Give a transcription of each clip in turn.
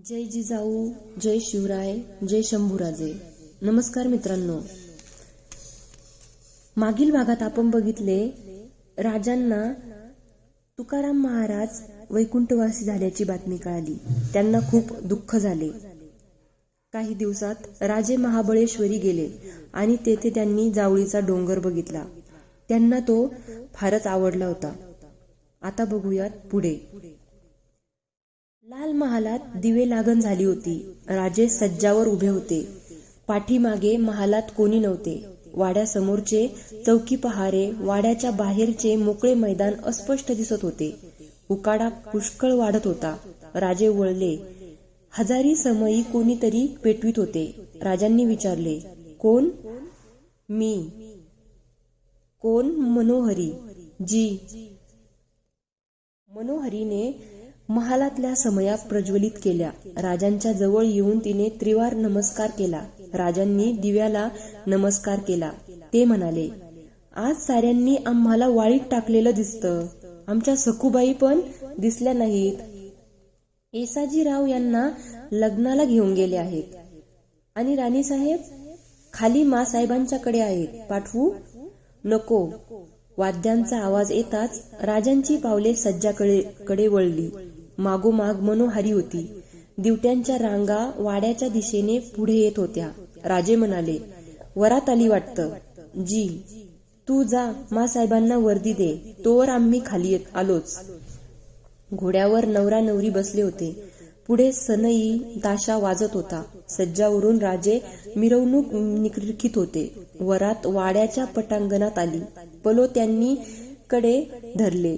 जय जिजाऊ, जय शिवराय, जय शंभूराजे. नमस्कार मित्रांनो. मागील भागात आपण बघितले राजांना तुकाराम महाराज वैकुंठवासी झाल्याची बातमी कळाली. त्यांना खूप दुःख झाले. काही दिवसात राजे महाबळेश्वरी गेले आणि तेथे त्यांनी जावळीचा डोंगर बघितला. त्यांना तो फारच आवडला होता. आता बघूयात पुढे. लाल महालात दिवे लागण झाली होती. राजे सज्जावर उभे होते. पाठीमागे महालात कोणी नव्हते. वाड्यासमोरचे चौकी पहारे, वाड्याच्या बाहेरचे मोकळे मैदान अस्पष्ट दिसत होते. उकाडा पुष्कळ वाढत होता. राजे वळले. हजारी समयी कोणीतरी पेटवीत होते. राजांनी विचारले, कोण? मी. कोण? मनोहरी. जी. मनोहरीने महालातल्या समया प्रज्वलित केल्या. राजांच्या जवळ येऊन तिने त्रिवार नमस्कार केला. राजांनी दिव्याला नमस्कार केला. ते म्हणाले, आज साऱ्यांनी आम्हाला वाळीत टाकलेलं दिसतं. आमच्या सखूबाई पण दिसल्या नाहीत. येसाजीराव यांना लग्नाला घेऊन गेले आहेत. आणि राणीसाहेब खाली मासाहेबांच्याकडे आहेत. पाठवू? नको. वाद्यांचा आवाज येताच राजांची पावले सज्जाकडे वळली. मागोमाग मनोहारी होती. दिवट्यांच्या रांगा वाड्याच्या दिशेने पुढे येत होत्या. राजे म्हणाले, वरात आली वाटतं. जी. तू जा, मासाहेबांना वर्दी दे. तोवर आम्ही खाली आलोच. घोड्यावर नवरा नवरी बसले होते. पुढे सनई ताशा वाजत होता. सज्जावरून राजे मिरवणूक निरखित होते. वरात वाड्याच्या पटांगणात आली. पलो त्यांनी कडे धरले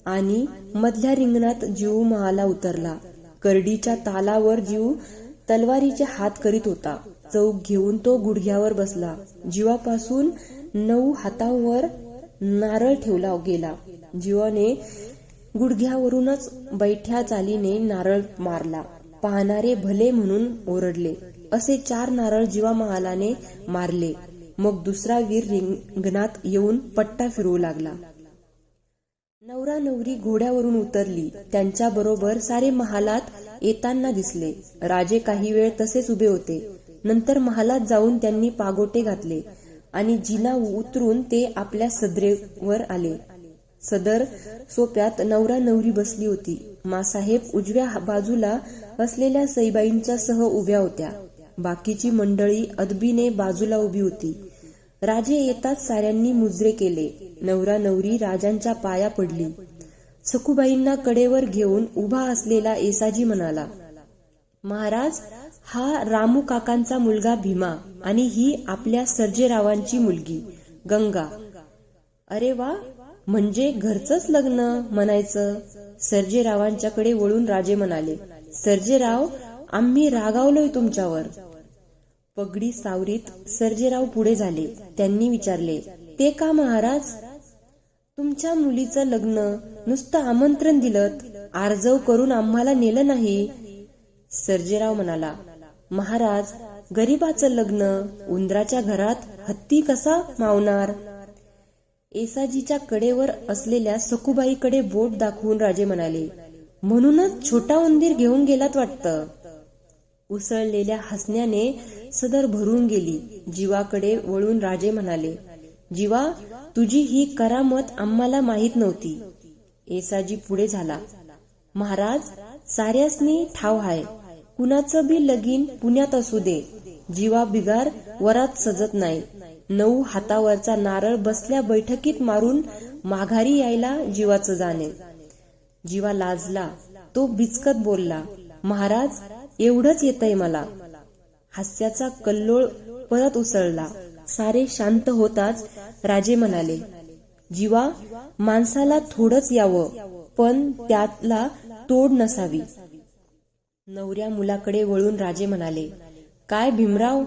आणि मधल्या रिंगणात जीव महाला उतरला. करडीच्या तालावर जीव तलवारीचे हात करीत होता. चौक घेऊन तो गुडघ्यावर बसला. जीवापासून 9 हातांवर नारळ ठेवला गेला. जीवाने गुडघ्यावरूनच बैठ्या चालीने नारळ मारला. पाहणारे भले म्हणून ओरडले. असे 4 नारळ जीवा महालाने मारले. मग दुसरा वीर रिंगणात येऊन पट्टा फिरवू लागला. नवरा नवरी घोड्यावरून उतरली. त्यांच्या बरोबर सारे महालात येताना दिसले. राजे काही वेळ तसेच उभे होते. नंतर महालात जाऊन त्यांनी पागोटे घातले आणि जिना उतरून ते आपल्या सदरेवर आले. सदर सोप्यात नवरा नवरी बसली होती. मासाहेब उजव्या बाजूला असलेल्या सईबाईंच्या सह उभ्या होत्या. बाकीची मंडळी अदबीने बाजूला उभी होती. राजे येताच साऱ्यांनी मुजरे केले. नवरा नवरी राजांच्या पाया पडली. सखूबाईंना कडेवर घेऊन उभा असलेला येसाजी म्हणाला, महाराज, हा रामू काकांचा मुलगा भीमा आणि ही आपल्या सर्जेरावांची मुलगी गंगा. अरे वा, म्हणजे घरचंच लग्न म्हणायचं. सर्जेरावांच्याकडे वळून राजे म्हणाले, सर्जेराव, आम्ही रागावलोय तुमच्यावर. पगडी सावरीत सर्जेराव पुढे झाले. त्यांनी विचारले, ते का महाराज? तुमच्या मुलीचं लग्न नुसतं आमंत्रण दिलं, आर्जव करून आम्हाला नेलं नाही. सर्जेराव म्हणाला, महाराज, गरीबाचं लग्न, उंदराच्या घरात हत्ती कसा मावणार? येसाजीच्या कडेवर असलेल्या सखूबाईकडे बोट दाखवून राजे म्हणाले, म्हणूनच छोटा उंदीर घेऊन गेलात वाटतं. उसळलेल्या हसण्याने सदर भरून गेली. जीवाकडे वळून राजे म्हणाले, जीवा, तुझी ही करामत आम्हाला माहीत नव्हती. येसाजी पुढे झाला, महाराज, साऱ्यासनी ठाव हाय, कुणाचं बी लगीन पुण्यात असू दे, जीवा बिगार वरात सजत नाही. 9 हातावरचा नारळ बसल्या बैठकीत मारून माघारी यायला जीवाचं जाणे. जीवा लाजला. तो बिचकत बोलला, महाराज, एवढंच येतंय मला. हास्याचा कल्लोळ परत उसळला. सारे शांत होताच राजे म्हणाले, जीवा, माणसाला थोडंच यावं, पण त्याला तोड नसावी. नवऱ्या मुलाकडे वळून राजे म्हणाले, काय भीमराव,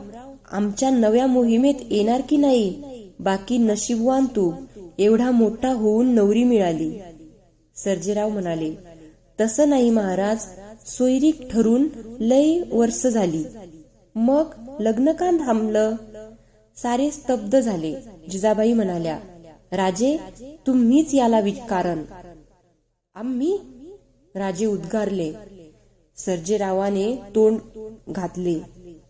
आमच्या नव्या मोहिमेत येणार की नाही? बाकी नशीबवान तू, एवढा मोठा होऊन नवरी मिळाली. सर्जेराव म्हणाले, तसं नाही महाराज, सोयरीक ठरून लय वर्ष झाली. मग लग्न का थांबलं? सारे स्तब्ध झाले. जिजाबाई म्हणाल्या, राजे, तुम्हीच याला कारण. आम्ही? राजे उद्गारले. सर्जेरावाने तोंड घातले.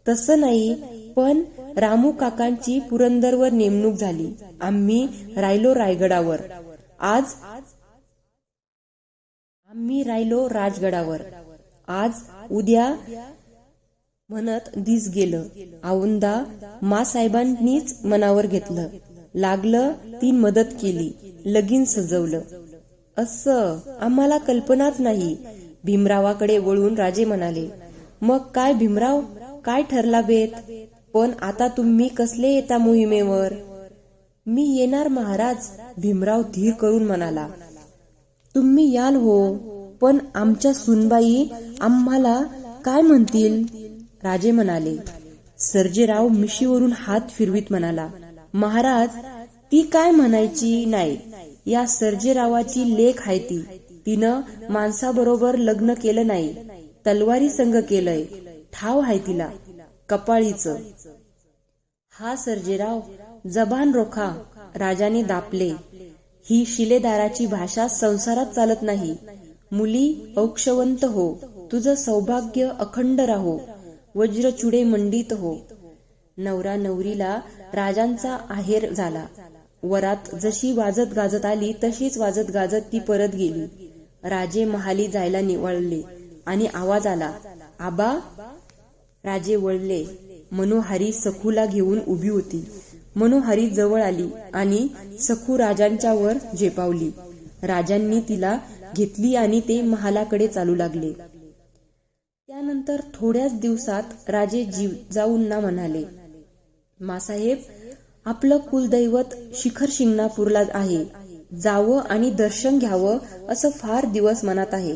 तसं नाही, पण रामू काकांची पुरंदरवर नेमणूक झाली. आम्ही राहिलो रायगडावर. आम्ही राहिलो राजगडावर. आज उद्या म्हणत दिस गेलं. औंदा मासाहेबांनीच मनावर घेतलं. लागलं ती मदत केली. लगीन सजवलं. असं आम्हाला कल्पनाच नाही. भीमरावाकडे वळून राजे म्हणाले, मग काय भीमराव, काय ठरला बेत? पण आता तुम्ही कसले येता मोहिमेवर? मी येणार महाराज, भीमराव धीर करून म्हणाला. तुम्ही याल हो, पण आमच्या सुनबाई आम्हाला काय म्हणतील? राजे म्हणाले. सर्जेराव मिशीवरून हात फिरवीत म्हणाला, महाराज, ती काय म्हणायची नाही. या सर्जेरावाची लेक आहे ती. तिनं माणसाबरोबर लग्न केलं नाही, तलवारी संग केलंय. ठाव आहे तिला कपाळीचं. हा सर्जेराव, जबान रोखा, राजाने दापले. ही शिलेदाराची भाषा संसारात चालत नाही. मुली औक्षवंत हो, तुझं सौभाग्य अखंड राहो, वज्रचुडे मंडित हो. नवरा नवरीला राजांचा आहेर झाला. वरात जशी वाजत गाजत आली तशीच वाजत गाजत ती परत गेली. राजे महाली जायला निवळले आणि आवाज आला, आबा. राजे वळले. मनोहारी सखूला घेऊन उभी होती. मनोहारी जवळ आली आणि सखू राजांच्या वर झेपावली. राजांनी तिला घेतली आणि ते महालाकडे चालू लागले. त्यानंतर थोड्याच दिवसात राजे जिजाऊंना म्हणाले, मासाहेब, आपलं कुलदैवत शिखर शिंगणापूरला आहे. जावं आणि दर्शन घ्यावं असं फार दिवस मनात आहे.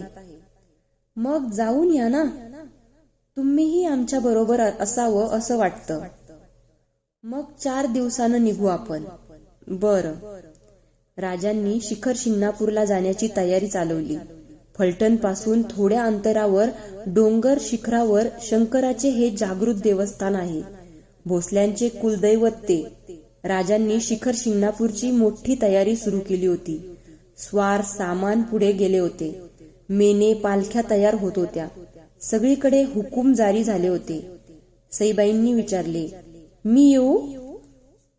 मग जाऊन या ना. तुम्हीही आमच्या बरोबर असावं असं वाटतं. मग 4 दिवसानं निघू आपण. बरं. राजांनी शिखर शिंगणापूरला जाण्याची तयारी चालवली. फलटण पासून थोड्या अंतरावर डोंगर शिखरावर शंकराचे हे जागृत देवस्थान आहे. भोसल्यांचे कुलदैवत ते. राजांनी शिखर शिंगणापूरची मोठी तयारी सुरू केली होती. स्वार सामान पुढे गेले होते. मेने पालख्या तयार होत होत्या. सगळीकडे हुकूम जारी झाले होते. सईबाईंनी विचारले, मी येऊ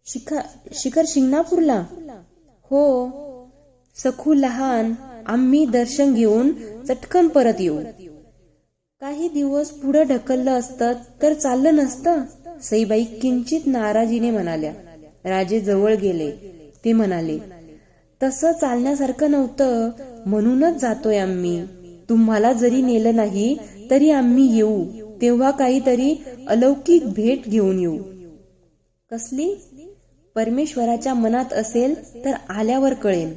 शिखर शिंगणापूरला? हो. सखू लहान, आम्ही दर्शन घेऊन चटकन परत येऊ. काही दिवस पुढे ढकललं असतं तर चाललं नसतं, सईबाई किंचित नाराजीने म्हणाल्या. राजे जवळ गेले. ते म्हणाले, तसं चालण्यासारखं नव्हतं, म्हणूनच जातोय आम्ही. तुम्हाला जरी नेलं नाही तरी आम्ही येऊ, तेव्हा काहीतरी अलौकिक भेट घेऊन येऊ. कसली? परमेश्वराच्या मनात असेल तर आल्यावर कळेल.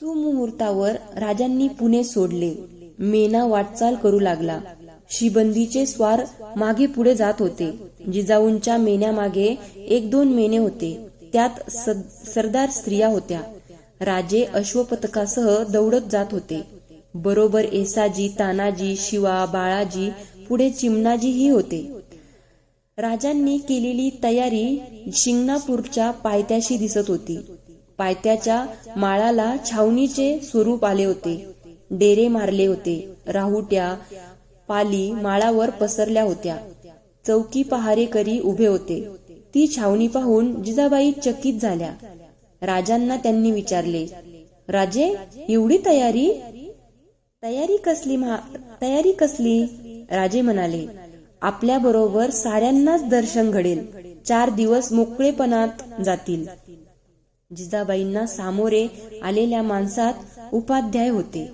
सुमुहूर्तावर राजांनी पुणे सोडले. मेना वाटचाल करू लागला. शिबंदीचे स्वार मागे पुढे जात होते. जिजाऊंच्या मेन्यामागे 1-2 मेने होते. त्यात सरदार स्त्रिया होत्या. राजे अश्वपथकासह दौडत जात होते. बरोबर येसाजी, तानाजी, शिवा, बाळाजी, पुढे चिमणाजीही होते. राजांनी केलेली तयारी शिंगणापूरच्या पायथ्याशी दिसत होती. पायथ्याच्या माळाला छावणीचे स्वरूप आले होते. डेरे मारले होते. राहुट्या पाली माळावर पसरल्या होत्या. चौकी पहारेकरी उभे होते. ती छावणी पाहून जिजाबाई चकित झाल्या. राजांना त्यांनी विचारले, राजे, एवढी तयारी? तयारी कसली? राजे म्हणाले, आपल्या बरोबर साऱ्यांनाच दर्शन घडेल. 4 दिवस मोकळेपणात जातील. जिजाबाईंना सामोरे आलेल्या माणसात उपाध्याय होते.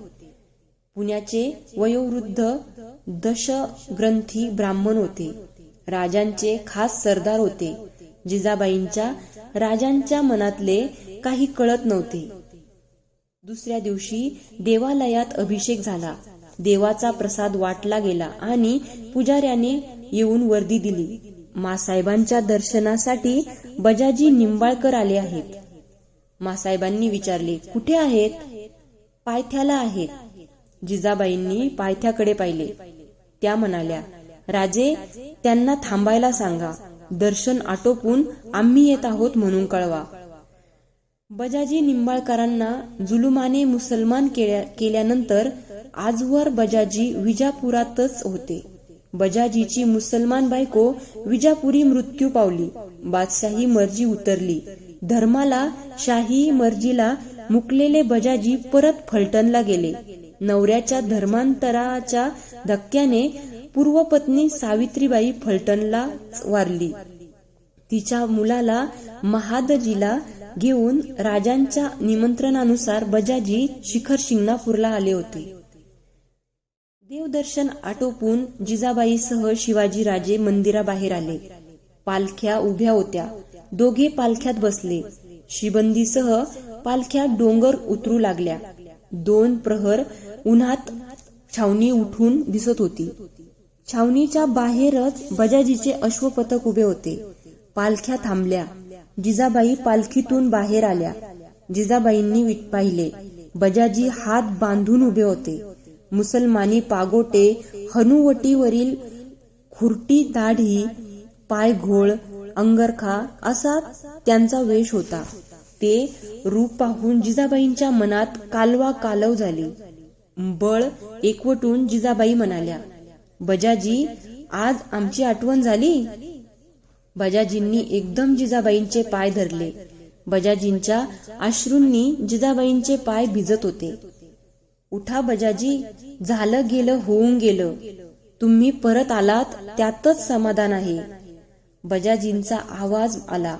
पुण्याचे वयोवृद्ध दशग्रंथी ब्राह्मण होते. राजांचे खास सरदार होते. जिजाबाईंच्या राजांच्या मनातले काही कळत नव्हते. दुसऱ्या दिवशी देवालयात अभिषेक झाला. देवाचा प्रसाद वाटला गेला आणि पुजाऱ्याने येऊन वर्दी दिली. मासाहेबांच्या दर्शनासाठी बजाजी निंबाळकर आले आहेत. मासाहेबांनी विचारले, कुठे आहेत? पायथ्याला आहेत. जिजाबाईंनी पायथ्याकडे पाहिले. त्या म्हणाल्या, राजे, त्यांना थांबायला सांगा. दर्शन आटोपून आम्ही येत आहोत म्हणून कळवा. बजाजी निंबाळकरांना जुलुमाने मुसलमान केल्यानंतर आजवर बजाजी विजापुरातच होते. बजाजीची मुसलमान बायको विजापुरी मृत्यू पावली. बादशाही मर्जी उतरली. धर्माला, शाही मर्जीला मुकलेले बजाजी परत फलटणला गेले. नवऱ्याच्या धर्मांतराच्या धक्क्याने पूर्वपत्नी सावित्रीबाई फलटणला वारली. तिच्या मुलाला महादजीला घेऊन राजांच्या निमंत्रणानुसार बजाजी शिखर शिंगणापूरला आले होते. देवदर्शन आटोपून जिजाबाईसह शिवाजी राजे मंदिराबाहेर आले. पालख्या उभ्या होत्या. दोघे पालख्यात बसले. शिबंदीसह पालख्या डोंगर उतरू लागल्या. 2 प्रहर उन्हात छावणी उठून दिसत होती. छावणीच्या बाहेरच बजाजीचे अश्वपथक उभे होते. पालख्या थांबल्या. जिजाबाई पालखीतून बाहेर आल्या. जिजाबाईंनी पाहिले. बजाजी हात बांधून उभे होते. मुसलमानी पागोटे, हनुवटीवरील खुरटी दाढी, पायघोळ, अंगरखा असा त्यांचा वेश होता. ते रूप पाहून जिजाबाईंच्या मनात कालवा कालव झाली. बळ एकवटून जिजाबाई म्हणाल्या, बजाजी, आज आमची आठवण झाली. बजाजींनी एकदम जिजाबाईंचे पाय धरले. बजाजींच्या अश्रूंनी जिजाबाईंचे पाय भिजत होते. उठा बजाजी, झालं गेलं होऊन गेलं. तुम्ही परत आलात त्यातच समाधान आहे. बजाजींचा आवाज आला,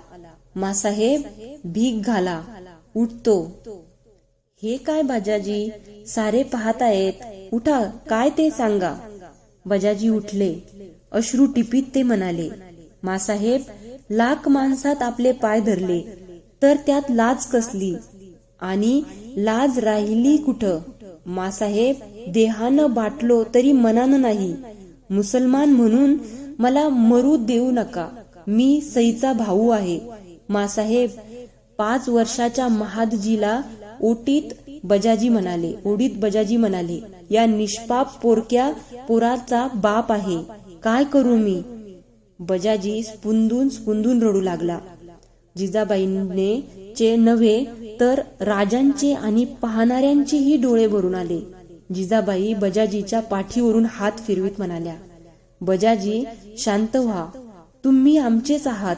मासाहेब, भीक घाला, उठतो. हे काय बजाजी, सारे पाहतायत, उठा, काय ते सांगा. बजाजी उठले. अश्रू टिपीत ते म्हणाले, मासाहेब, लाख माणसात आपले पाय धरले तर त्यात लाज कसली, आणि लाज राहिली कुठं. मासाहेब, देहानं बाटलो तरी मनानं नाही. मुसलमान म्हणून मला मरू देऊ नका. मी सईचा भाऊ आहे. मासाहेब, 5 वर्षाच्या महादजीला ओटीत बजाजी म्हणाले, या निष्पाप पोरक्या पोराचा बाप आहे. काय करू मी. बजाजी स्पुंदून रडू लागला. जिजाबाईंने चे नव्हे तर राजांचे आणि पाहणाऱ्यांचेही डोळे भरून आले. जिजाबाई बजाजीच्या पाठीवरून हात फिरवीत म्हणाल्या, बजाजी, शांत व्हा. तुम्ही आमचेच आहात.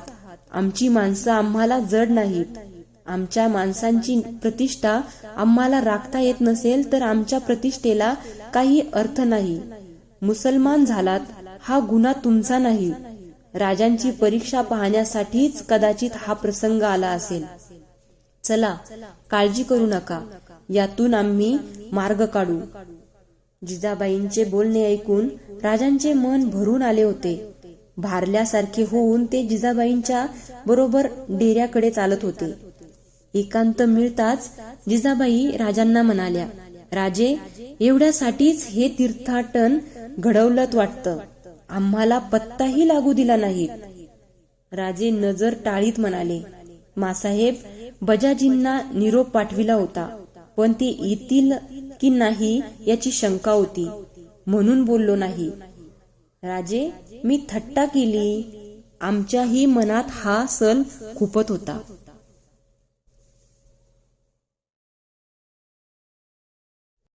आमची माणसं आम्हाला जड नाहीत. आमच्या माणसांची प्रतिष्ठा आम्हाला राखता येत नसेल तर आमच्या प्रतिष्ठेला काही अर्थ नाही. मुसलमान झालात हा गुन्हा तुमचा नाही. राजांची परीक्षा पाहण्यासाठीच कदाचित हा प्रसंग आला असेल. चला, काळजी करू नका. यातून आम्ही मार्ग काढू. जिजाबाईंचे बोलणे ऐकून राजांचे मन भरून आले होते. भारल्यासारखे होऊन ते जिजाबाईंच्या बरोबर डेऱ्याकडे चालत होते. एकांत मिळताच जिजाबाई राजांना म्हणाल्या, राजे, एवढ्यासाठीच हे तीर्थाटन घडवलत वाटतं. आम्हाला पत्ताही लागू दिला नाही. राजे नजर टाळीत म्हणाले, मासाहेब, बजाजींना निरोप पाठविला होता, पण ते येतील की नाही याची शंका होती, म्हणून बोललो नाही. राजे, मी थट्टा केली. आमच्याही मनात हा सल खुपत होता.